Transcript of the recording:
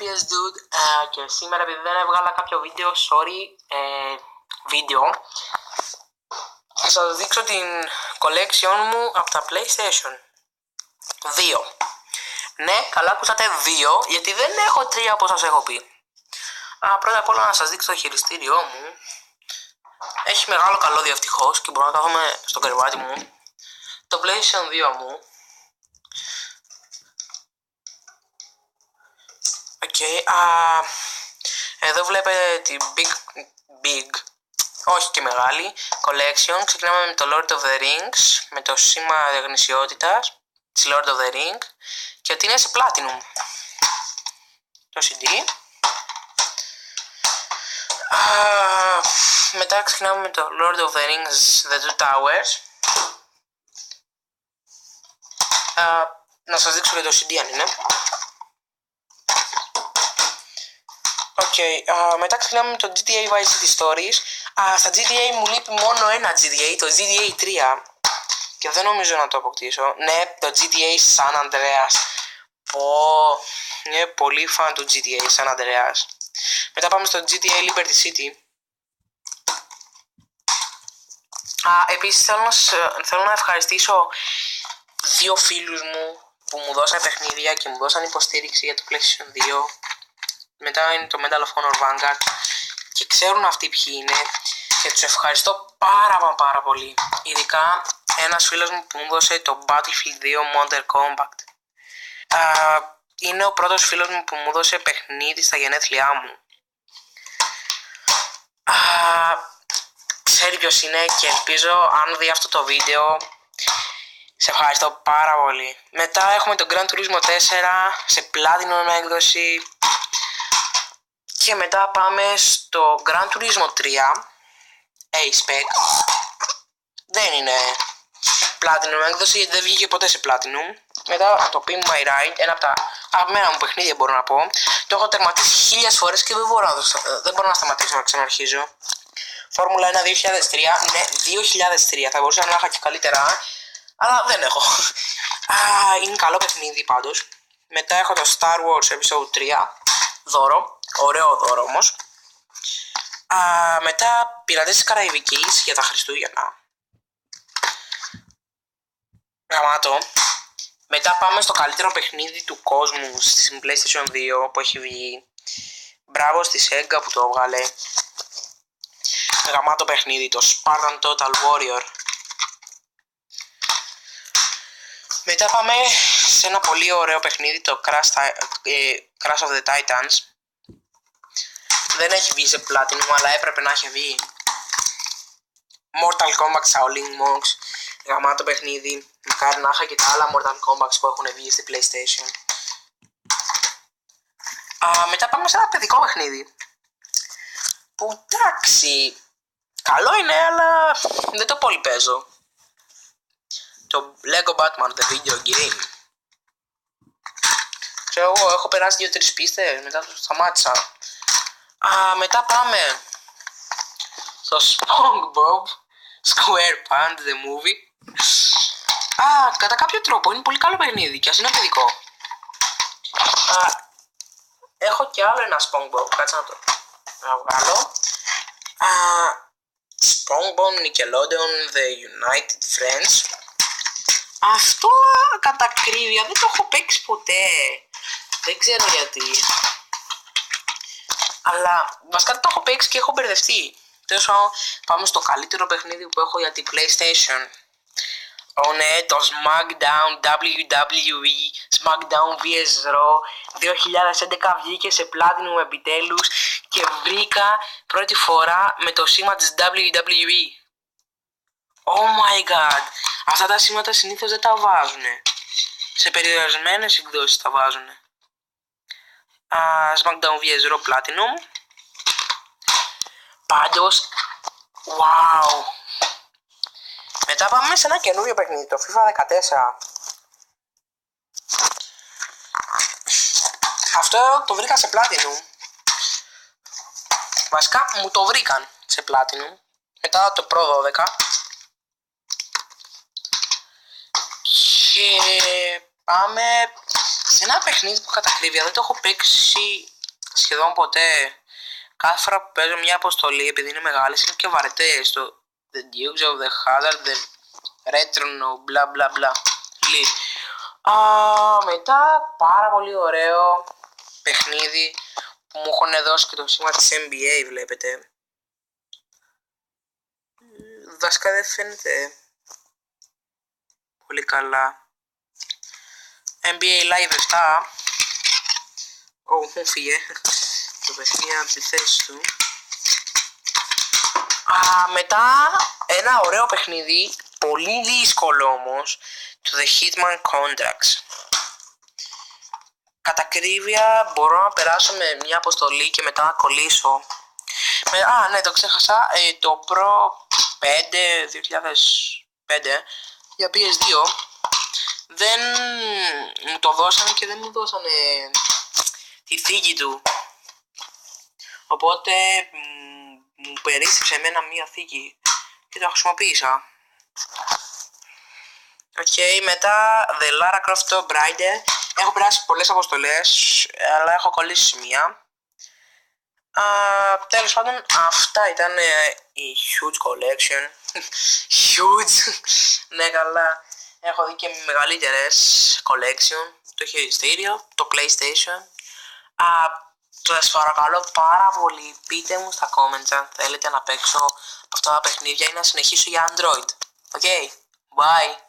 yes dude, και σήμερα επειδή δεν έβγαλα κάποιο βίντεο, θα σας δείξω την collection μου από τα PlayStation 2. Ναι, καλά ακούσατε 2, γιατί δεν έχω 3 όπως σας έχω πει. Πρώτα απ' όλα να σας δείξω το χειριστήριό μου. Έχει μεγάλο καλώδιο ευτυχώς και μπορώ να κάθομαι στο κρεβάτι μου. Το PlayStation 2 μου. Εδώ βλέπετε την big, όχι και μεγάλη, collection. Ξεκινάμε με το Lord of the Rings, με το σήμα γνησιότητας της Lord of the Ring και ότι είναι σε Platinum. Το CD. Μετά ξεκινάμε με το Lord of the Rings The Two Towers. Να σας δείξω και το CD αν είναι. Μετά ξεκινάμε με το GTA Vice City Stories. Στα GTA μου λείπει μόνο ένα GTA, το GTA 3. Και δεν νομίζω να το αποκτήσω. Ναι, το GTA San Andreas. Είναι πολύ φαν του GTA San Andreas. Μετά πάμε στο GTA Liberty City. Επίσης θέλω να ευχαριστήσω 2 φίλους μου που μου δώσαν παιχνίδια και μου δώσαν υποστήριξη για το PlayStation 2. Μετά είναι το Medal of Honor Vanguard και ξέρουν αυτοί ποιοι είναι και τους ευχαριστώ πάρα πολύ. Ειδικά ένας φίλος μου που μου δώσε το Battlefield 2 Modern Combat. Είναι ο πρώτος φίλος μου που μου δώσε παιχνίδι στα γενέθλιά μου. Ξέρει ποιος είναι και ελπίζω αν δει αυτό το βίντεο. Σε ευχαριστώ πάρα πολύ. Μετά έχουμε το Gran Turismo 4 σε Platinum έκδοση. Και μετά πάμε στο Gran Turismo 3 A-Spec. Δεν είναι Platinum έκδοση γιατί δεν βγήκε ποτέ σε Platinum. Μετά το Pimp My Ride, ένα από τα αγαπημένα μου παιχνίδια μπορώ να πω. Το έχω τερματίσει 1000 φορές και δεν μπορώ να σταματήσω να ξαναρχίζω. Φόρμουλα 1 2003, ναι 2003, θα μπορούσα να είχα και καλύτερα, αλλά δεν έχω. Είναι καλό παιχνίδι πάντως. Μετά έχω το Star Wars Episode 3, δώρο, ωραίο δώρο όμως. Μετά Πειρατές της Καραϊβικής για τα Χριστούγεννα. Γαμάτο. Μετά πάμε στο καλύτερο παιχνίδι του κόσμου στην PlayStation 2 που έχει βγει. Μπράβο στη Sega που το έβγαλε. Γαμάτο παιχνίδι, το Spartan Total Warrior. Μετά πάμε σε ένα πολύ ωραίο παιχνίδι, το Crash of the Titans. Δεν έχει βγει σε Platinum, αλλά έπρεπε να έχει βγει. Mortal Kombat Shaolin Monks. Γαμάτο παιχνίδι. Μακάρι να είχα και τα άλλα Mortal Kombat που έχουν βγει στη PlayStation. Μετά πάμε σε ένα παιδικό παιχνίδι. Που εντάξει, καλό είναι, αλλά δεν το πολύ παίζω. Το Lego Batman The Video Game. Ξέρω εγώ, έχω περάσει 2-3 πίστες, μετά το σταμάτησα. Μετά πάμε στο SpongeBob SquarePants The Movie. Κατά κάποιο τρόπο είναι πολύ καλό παιχνίδι και ας είναι παιδικό. Έχω και άλλο ένα SpongeBob, κάτσε να το βγάλω. SpongeBob Nickelodeon The United Friends. Αυτό κατά ακρίβεια δεν το έχω παίξει ποτέ. Δεν ξέρω γιατί. Αλλά βασικά το έχω παίξει και έχω μπερδευτεί. Τέλος πάμε στο καλύτερο παιχνίδι που έχω για την PlayStation. Ναι, το SmackDown WWE SmackDown vs Raw 2011 βγήκε σε Platinum επιτέλους και βρήκα πρώτη φορά με το σήμα της WWE. Oh my god, αυτά τα σήματα συνήθως δεν τα βάζουνε. Σε περιορισμένες εκδόσεις τα βάζουνε. SmackDown vs Raw Platinum. Πάντως, wow. Μετά πάμε σε ένα καινούριο παιχνίδι, το FIFA 14. Αυτό το βρήκα σε Platinum. Βασικά μου το βρήκαν σε Platinum. Μετά το Pro 12. Και πάμε σε ένα παιχνίδι που κατά ακρίβεια δεν το έχω παίξει σχεδόν ποτέ. Κάθε φορά που παίζω μια αποστολή, επειδή είναι μεγάλες, είναι και βαρετές. Το The Dukes of the Hazzard, The Retro, bla bla bla. Μετά πάρα πολύ ωραίο παιχνίδι που μου έχουν δώσει και το σήμα της NBA, βλέπετε. Βασικά δεν φαίνεται πολύ NBA Live 7. Μου φύγε το παιχνίδι από τη θέση του. Μετά ένα ωραίο παιχνίδι, πολύ δύσκολο όμως, το The Hitman Contracts. Κατά ακρίβεια μπορώ να περάσω με μια αποστολή και μετά να κολλήσω. Ναι, το ξέχασα, το Pro 5 2005 για PS2 δεν μου το δώσανε και δεν μου δώσανε τη θήκη του. Οπότε μου περίστεψε εμένα μία θήκη και το χρησιμοποίησα. Μετά The Lara Croft Tomb Raider. Έχω περάσει πολλές αποστολές, αλλά έχω κολλήσει μία. Τέλος πάντων, αυτά ήταν η Huge Collection. Huge! Ναι, καλά. Έχω δει και μεγαλύτερες collection. Το χειριστήριο, το PlayStation. Σας παρακαλώ πάρα πολύ, πείτε μου στα comments αν θέλετε να παίξω αυτά τα παιχνίδια ή να συνεχίσω για Android. Bye!